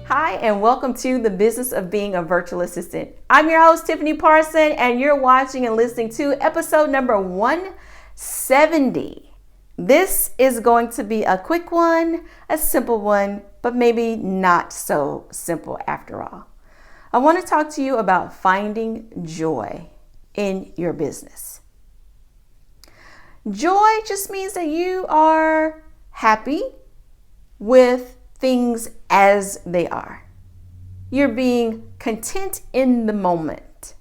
Hi, and welcome to the business of being a virtual assistant. I'm your host, Tiffany Parson, and you're watching and listening to episode number 170. This is going to be a quick one, a simple one, but maybe not so simple after all. I want to talk to you about finding joy in your business. Joy just means that you are happy with things as they are. You're being content in the moment.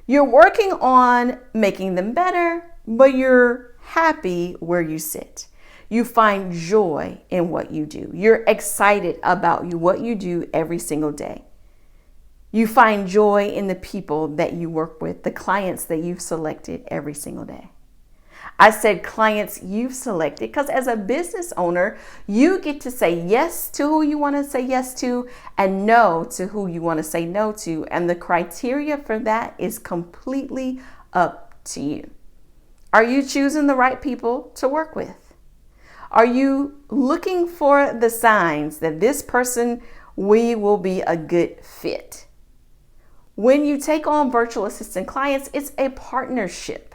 You're working on making them better, but you're happy where you sit. You find joy in what you do. You're excited about what you do every single day. You find joy in the people that you work with, the clients that you've selected every single day. I said clients you've selected because as a business owner, you get to say yes to who you want to say yes to and no to who you want to say no to. And the criteria for that is completely up to you. Are you choosing the right people to work with? Are you looking for the signs that this person, we will be a good fit? When you take on virtual assistant clients, it's a partnership.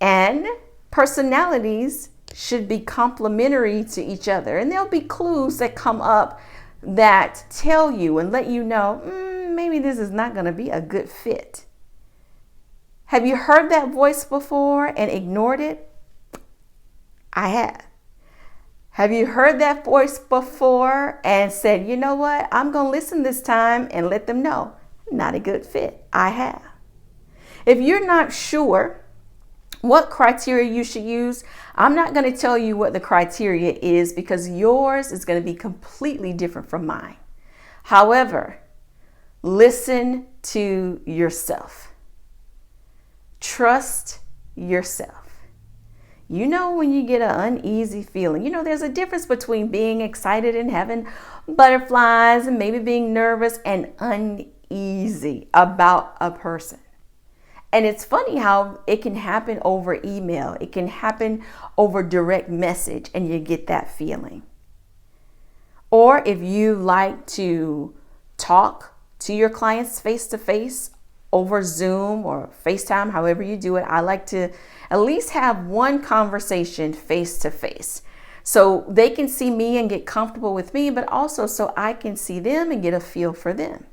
And personalities should be complementary to each other. And there'll be clues that come up that tell you and let you know, maybe this is not going to be a good fit. Have you heard that voice before and ignored it? I have. Have you heard that voice before and said, you know what, I'm going to listen this time and let them know, not a good fit? I have. If you're not sure what criteria you should use, I'm not going to tell you what the criteria is because yours is going to be completely different from mine. However, listen to yourself. Trust yourself. You know when you get an uneasy feeling, there's a difference between being excited and having butterflies and maybe being nervous and uneasy about a person. And it's funny how it can happen over email. It can happen over direct message and you get that feeling. Or if you like to talk to your clients face to face over Zoom or FaceTime, however you do it, I like to at least have one conversation face to face. So they can see me and get comfortable with me, but also so I can see them and get a feel for them.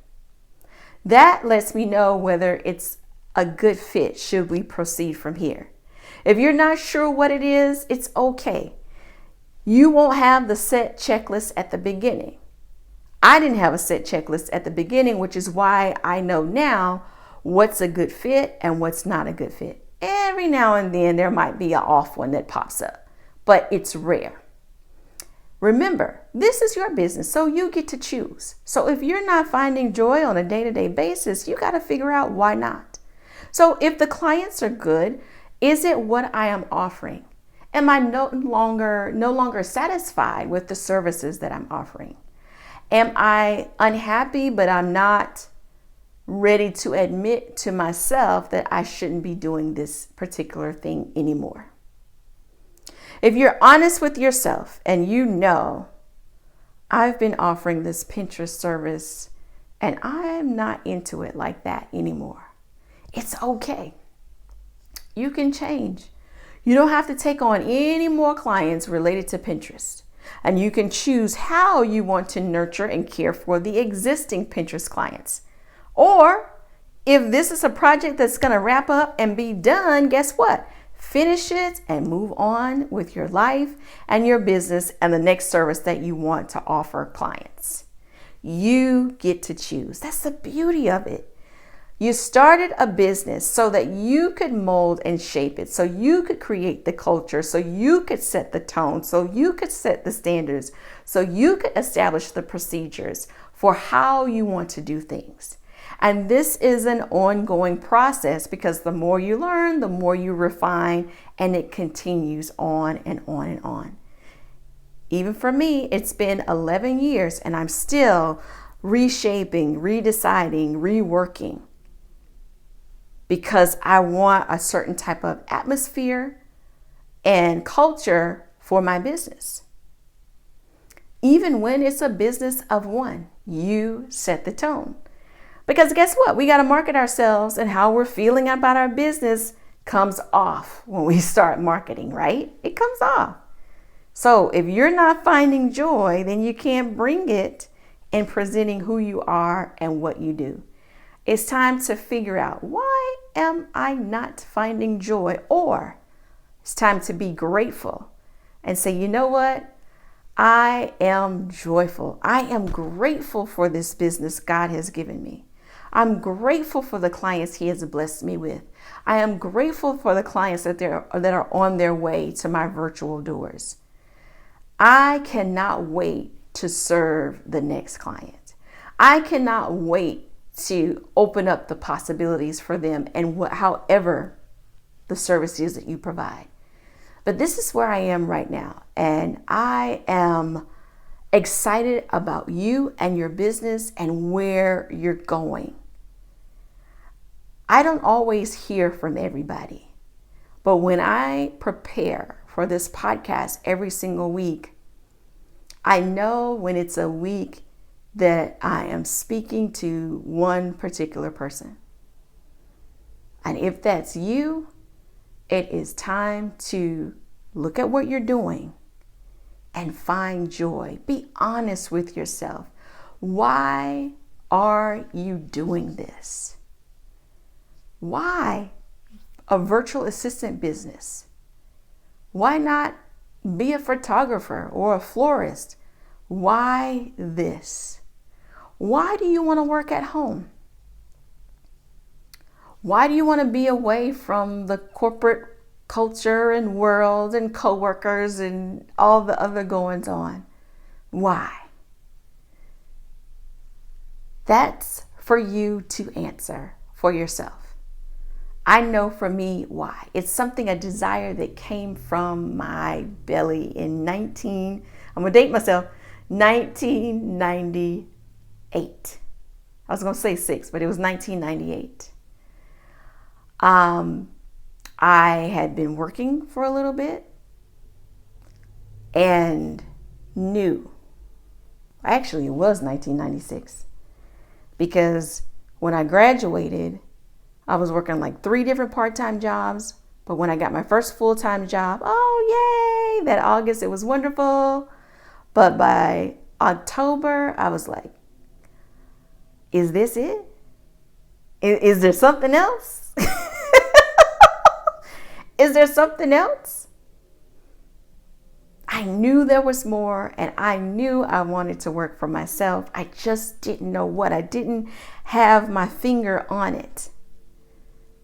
That lets me know whether it's a good fit should we proceed from here. If you're not sure what it is, it's okay. You won't have the set checklist at the beginning. I didn't have a set checklist at the beginning, which is why I know now what's a good fit and what's not a good fit. Every now and then there might be an off one that pops up, but it's rare. Remember, this is your business, so you get to choose. So if you're not finding joy on a day-to-day basis, you got to figure out why not. So if the clients are good, is it what I am offering? Am I no longer satisfied with the services that I'm offering? Am I unhappy, but I'm not ready to admit to myself that I shouldn't be doing this particular thing anymore? If you're honest with yourself and you know, I've been offering this Pinterest service and I'm not into it like that anymore. It's okay. You can change. You don't have to take on any more clients related to Pinterest. And you can choose how you want to nurture and care for the existing Pinterest clients. Or if this is a project that's going to wrap up and be done, guess what? Finish it and move on with your life and your business and the next service that you want to offer clients. You get to choose. That's the beauty of it. You started a business so that you could mold and shape it, so you could create the culture, so you could set the tone, so you could set the standards, so you could establish the procedures for how you want to do things. And this is an ongoing process because the more you learn, the more you refine, and it continues on and on and on. Even for me, it's been 11 years and I'm still reshaping, redeciding, reworking. Because I want a certain type of atmosphere and culture for my business. Even when it's a business of one, you set the tone. Because guess what? We got to market ourselves, and how we're feeling about our business comes off when we start marketing, right? It comes off. So if you're not finding joy, then you can't bring it in presenting who you are and what you do. It's time to figure out, why am I not finding joy? Or it's time to be grateful and say, you know what? I am joyful. I am grateful for this business God has given me. I'm grateful for the clients He has blessed me with. I am grateful for the clients that are on their way to my virtual doors. I cannot wait to serve the next client. I cannot wait to open up the possibilities for them and however the service is that you provide. But this is where I am right now, and I am excited about you and your business and where you're going. I don't always hear from everybody, but when I prepare for this podcast every single week, I know when it's a week that I am speaking to one particular person. And if that's you, it is time to look at what you're doing and find joy. Be honest with yourself. Why are you doing this? Why a virtual assistant business? Why not be a photographer or a florist? Why this? Why do you want to work at home? Why do you want to be away from the corporate culture and world and coworkers and all the other goings on? Why? That's for you to answer for yourself. I know for me why. It's a desire that came from my belly in 1998. I was going to say 6, but it was 1998. I had been working for a little bit and knew, actually it was 1996, because when I graduated, I was working like 3 different part-time jobs. But when I got my first full-time job, oh yay, that August, it was wonderful. But by October, I was like, is this it? Is there something else? Is there something else? I knew there was more, and I knew I wanted to work for myself. I just didn't know what. I didn't have my finger on it.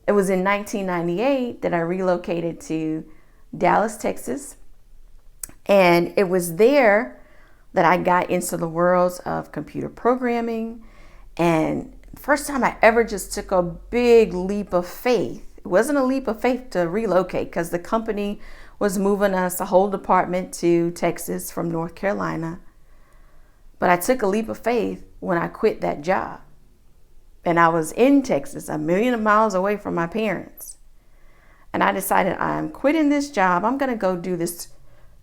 It was in 1998 that I relocated to Dallas, Texas. And it was there that I got into the worlds of computer programming. And first time I ever just took a big leap of faith. It wasn't a leap of faith to relocate, because the company was moving us, a whole department, to Texas from North Carolina. But I took a leap of faith when I quit that job. And I was in Texas, a million miles away from my parents. And I decided, I'm quitting this job. I'm going to go do this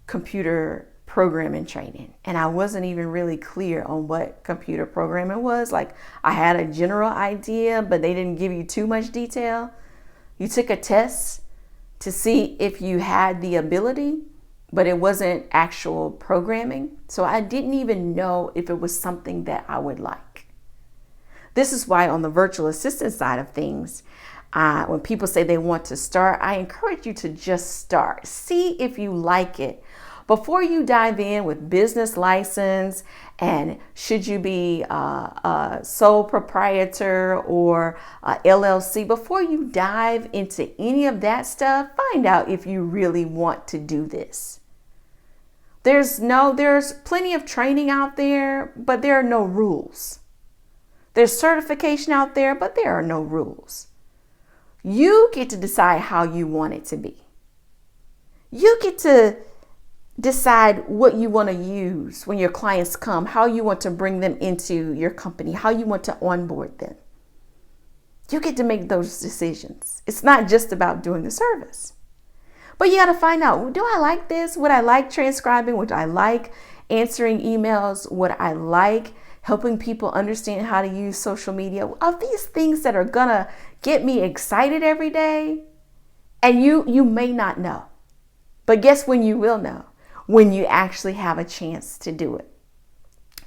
computer programming training. And I wasn't even really clear on what computer programming was. Like, I had a general idea, but they didn't give you too much detail. You took a test to see if you had the ability, but it wasn't actual programming. So I didn't even know if it was something that I would like. This is why on the virtual assistant side of things, when people say they want to start, I encourage you to just start. See if you like it. Before you dive in with business license and should you be a sole proprietor or a LLC, before you dive into any of that stuff, find out if you really want to do this. There's plenty of training out there, but there are no rules. There's certification out there, but there are no rules. You get to decide how you want it to be. You get to decide what you want to use when your clients come, how you want to bring them into your company, how you want to onboard them. You get to make those decisions. It's not just about doing the service. But you got to find out, do I like this? Would I like transcribing? Would I like answering emails, what I like, helping people understand how to use social media, of these things that are gonna get me excited every day. And you may not know, but guess when you will know? When you actually have a chance to do it.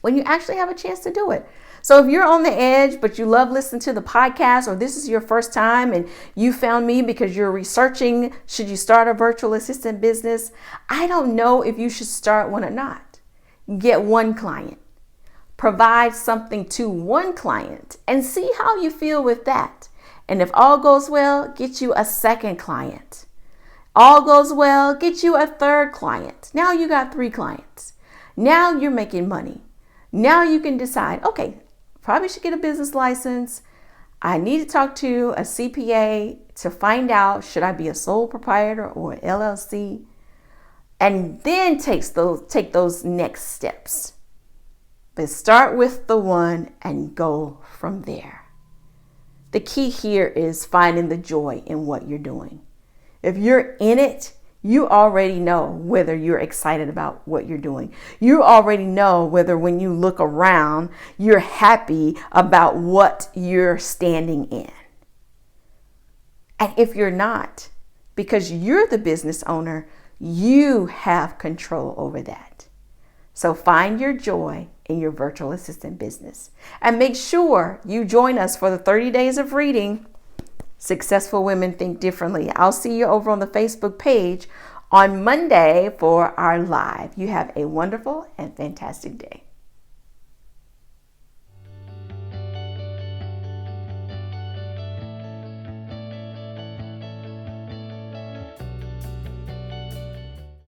When you actually have a chance to do it. So if you're on the edge, but you love listening to the podcast, or this is your first time and you found me because you're researching, should you start a virtual assistant business? I don't know if you should start one or not. Get one client. Provide something to one client and see how you feel with that. And if all goes well, get you a second client. All goes well, get you a third client. Now you got 3 clients. Now you're making money. Now you can decide, okay, probably should get a business license. I need to talk to a CPA to find out, should I be a sole proprietor or LLC? And then take those next steps. But start with the one and go from there. The key here is finding the joy in what you're doing. If you're in it, you already know whether you're excited about what you're doing. You already know whether when you look around, you're happy about what you're standing in. And if you're not, because you're the business owner, you have control over that. So find your joy in your virtual assistant business. And make sure you join us for the 30 days of reading Successful Women Think Differently. I'll see you over on the Facebook page on Monday for our live. You have a wonderful and fantastic day.